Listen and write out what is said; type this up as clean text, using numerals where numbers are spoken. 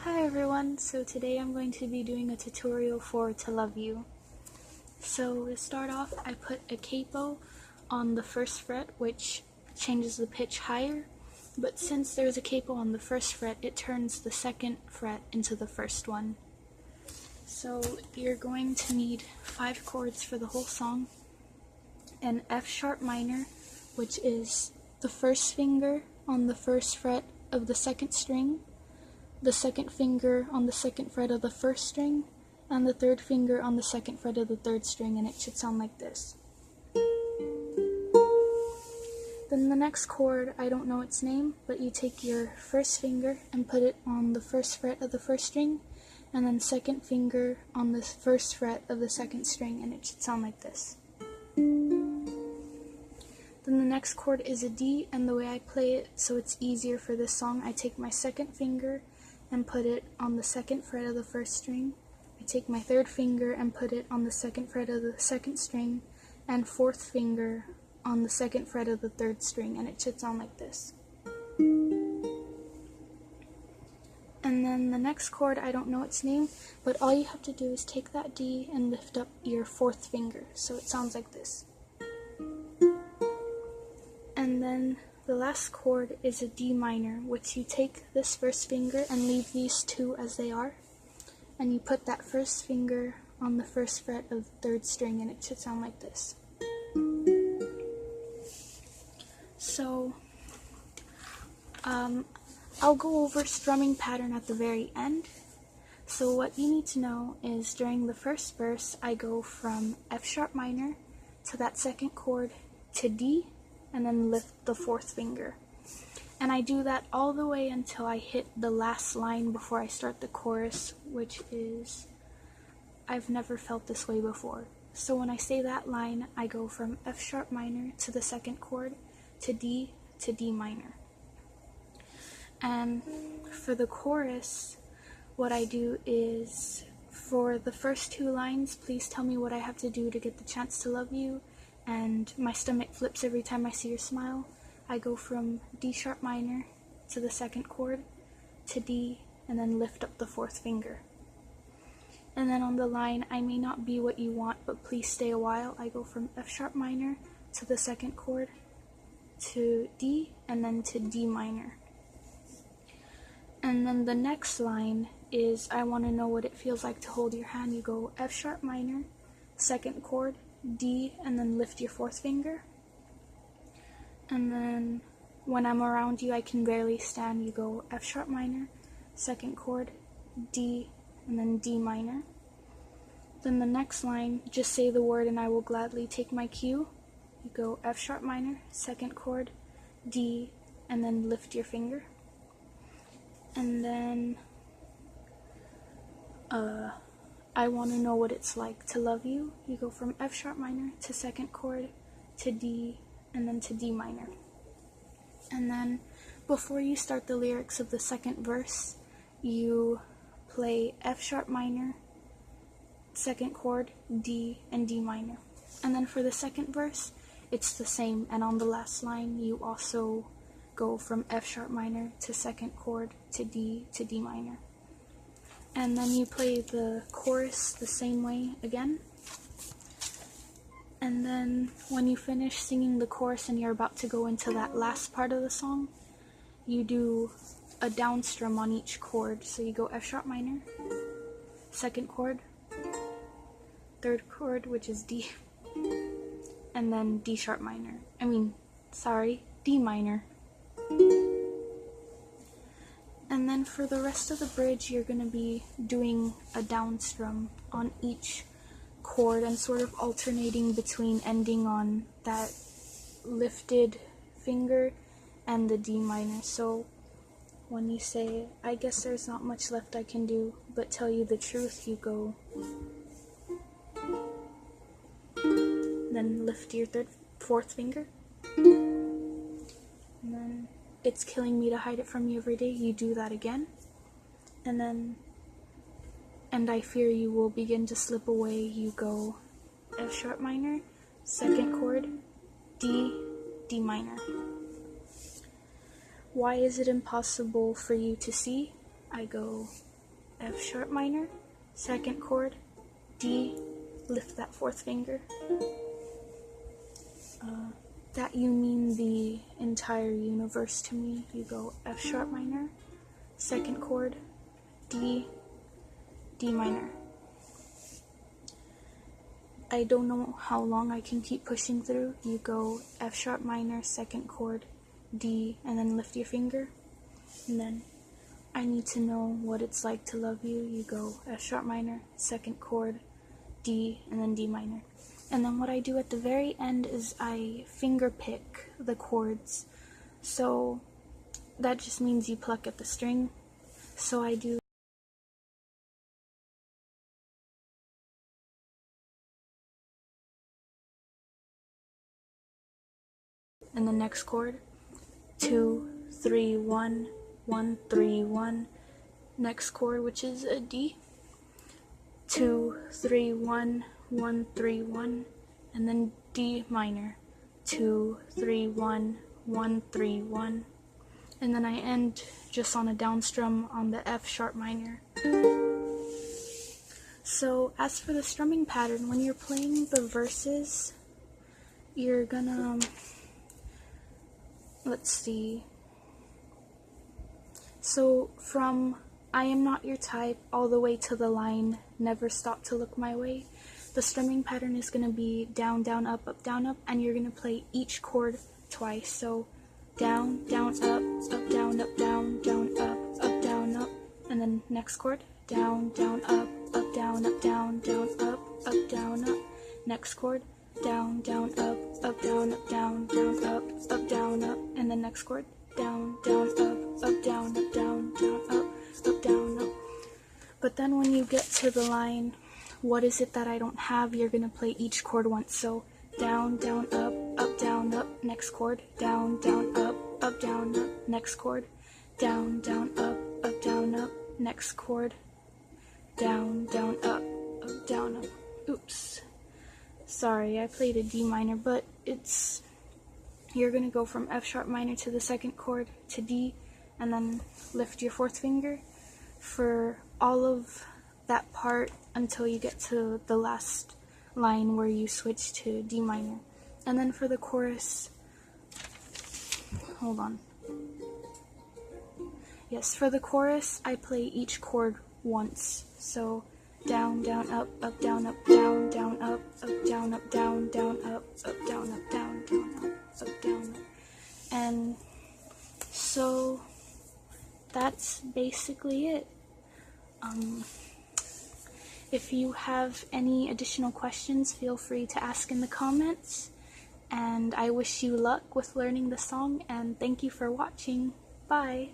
Hi everyone, so today I'm going to be doing a tutorial for To Love You. So to start off, I put a capo on the first fret, which changes the pitch higher, but since there's a capo on the first fret, it turns the second fret into the first one. So you're going to need 5 chords for the whole song: an F sharp minor, which is the first finger on the first fret of the second string, the second finger on the second fret of the first string, and the third finger on the second fret of the third string, and it should sound like this. Then the next chord, I don't know its name, but you take your first finger and put it on the first fret of the first string, and then second finger on the first fret of the second string, and it should sound like this. Then the next chord is a D, and the way I play it so it's easier for this song, I take my second finger and put it on the second fret of the first string. I take my third finger and put it on the second fret of the second string, and fourth finger on the second fret of the third string, and it should sound like this. And then the next chord, I don't know its name, but all you have to do is take that D and lift up your fourth finger, so it sounds like this. And then the last chord is a D minor, which you take this first finger and leave these two as they are, and you put that first finger on the first fret of the third string, and it should sound like this. So, I'll go over strumming pattern at the very end. So what you need to know is during the first verse, I go from F sharp minor to that second chord to D, and then lift the fourth finger. And I do that all the way until I hit the last line before I start the chorus, which is, "I've never felt this way before." So when I say that line, I go from F sharp minor to the second chord to D minor. And for the chorus, what I do is, for the first 2 lines, please tell me what I have to do to get the chance to love you, and my stomach flips every time I see your smile. I go from D sharp minor to the second chord to D, and then lift up the fourth finger. And then on the line, "I may not be what you want, but please stay a while," I go from F sharp minor to the second chord to D, and then to D minor. And then the next line is, "I want to know what it feels like to hold your hand." You go F sharp minor, second chord, D, and then lift your fourth finger. And then, "When I'm around you, I can barely stand." You go F sharp minor, second chord, D, and then D minor. Then the next line, "Just say the word and I will gladly take my cue." You go F sharp minor, second chord, D, and then lift your finger. And then, "I want to know what it's like to love you." You go from F sharp minor to second chord to D, and then to D minor. And then before you start the lyrics of the second verse, you play F sharp minor, second chord, D, and D minor. And then for the second verse, it's the same, and on the last line, you also go from F sharp minor to second chord to D minor. And then you play the chorus the same way again. And then when you finish singing the chorus and you're about to go into that last part of the song, you do a down strum on each chord. So you go F sharp minor, second chord, third chord, which is D, and then D sharp minor. D minor. And then for the rest of the bridge, you're going to be doing a down strum on each chord and sort of alternating between ending on that lifted finger and the D minor. So when you say, "I guess there's not much left I can do but tell you the truth," you go, then lift your fourth finger. And then, "It's killing me to hide it from you every day," you do that again. And then, "And I fear you will begin to slip away," you go F sharp minor, second chord, D minor. "Why is it impossible for you to see?" I go F sharp minor, second chord, D, lift that fourth finger. That you mean the entire universe to me. You go F sharp minor, second chord, D, D minor. I don't know how long I can keep pushing through. You go F sharp minor, second chord, D, and then lift your finger. And then I need to know what it's like to love you. You go F sharp minor, second chord, D, and then D minor. And then what I do at the very end is I finger pick the chords. So that just means you pluck at the string. So I do in the next chord, 2, 3, 1, 1, 3, 1. Next chord, which is a D, 2, 3, 1, 1, 3, 1, and then D minor, 2, 3, 1, 1, 3, 1, and then I end just on a down strum on the F sharp minor. So as for the strumming pattern, when you're playing the verses, you're gonna, let's see, so from I am not your type all the way to the line, never stop to look my way, the strumming pattern is going to be down, down, up, and you're going to play each chord twice. So down, down, up, down, up, down, down, up, down, up, and then next chord, down, down, up, down, up, down, down, up, down, up, next chord, down, down, up, down, up, down, down, up, down, up, and then next chord, down, down, up, down, up, down, down, up, down, up. But then when you get to the line, what is it that I don't have, you're going to play each chord once. So down, down, up, down, up, next chord, down, down, up, down, up, next chord, down, down, up, down, up, next chord, down, down, up, down, up. Oops. Sorry, I played a D minor, but you're going to go from F sharp minor to the second chord to D, and then lift your fourth finger for all of that part until you get to the last line where you switch to D minor. And then for the chorus, hold on. Yes, for the chorus, I play each chord once. So down, down, up, down, down, up, down, up, down, down, up, down, up, down, down, up, down, up. And so that's basically it. If you have any additional questions, feel free to ask in the comments. And I wish you luck with learning the song, and thank you for watching. Bye!